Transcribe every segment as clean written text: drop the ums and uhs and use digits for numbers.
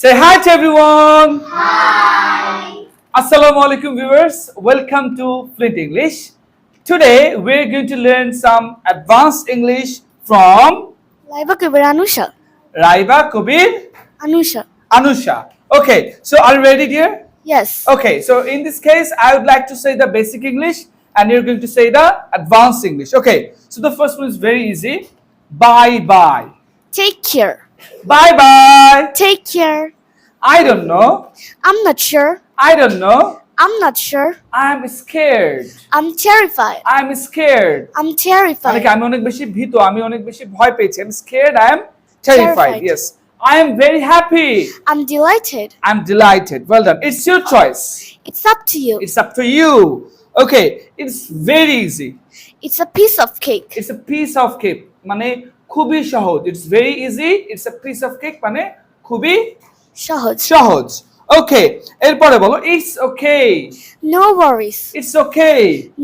Say hi to everyone. Hi. Assalamu alaikum viewers. Welcome to Flint English. Today we're going to learn some advanced English from Laiba Kabir Anusha. Raiba Kabir Anusha. Anusha. Okay, so are you ready, dear? Yes. Okay, so in this case, I would like to say the basic English and you're going to say the advanced English. Okay, so the first one is very easy. Bye bye. Take care. Bye bye. Take care. I don't know. I'm not sure. I don't know. I'm not sure. I'm scared. I'm terrified. I'm scared. I'm মানে terrified. কি আমি অনেক বেশি ভীত আমি অনেক বেশি ভয় পেয়েছি I'm scared I am terrified Terrified. yes I am very happy I'm delighted. I'm delighted well done it's your choice It's up to you. it's up to you okay it's very easy It's a piece of cake. it's a piece of cake মানে খুবই সহজ it's very easy it's a piece of cake মানে খুবই Shahaj. সহজ okay এরপরে বলো it's okay No worries. it's okay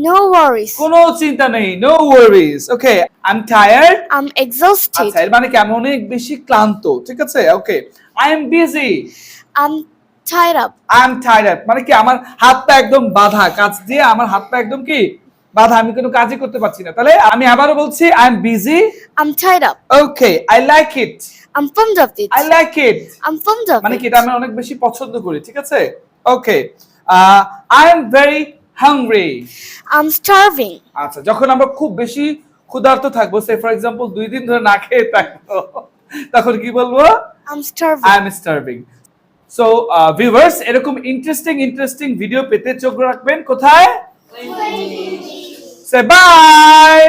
No worries. কোনো চিন্তা নেই no worries okay I'm tired I'm exhausted. আচ্ছা এর মানে কি আমি অনেক বেশি ক্লান্ত ঠিক আছে ওকে I am busy I'm tied up. I am tired মানে কি আমার হাত পা একদম বাঁধা কাজ দিয়ে আমার হাত পা একদম কি বাঁধা আমি কোনো কাজই করতে পারছি না তাহলে আমি আবারও বলছি I am busy I'm tied up. okay I like it I'm fond of it. I like it I'm fond of মানে কি it. এটা আমি অনেক বেশি পছন্দ করি ঠিক আছে ওকে I am very hungry I'm starving. আচ্ছা যখন আমরা খুব বেশি ক্ষুধার্ত থাকবো সে ফর এক্সাম্পল 2 দিন ধরে না খেয়ে থাকবো তখন কি বলবো I'm starving. I am starving so viewers এরকম ইন্টারেস্টিং ভিডিও পেতে চোখ রাখবেন কোথায় say bye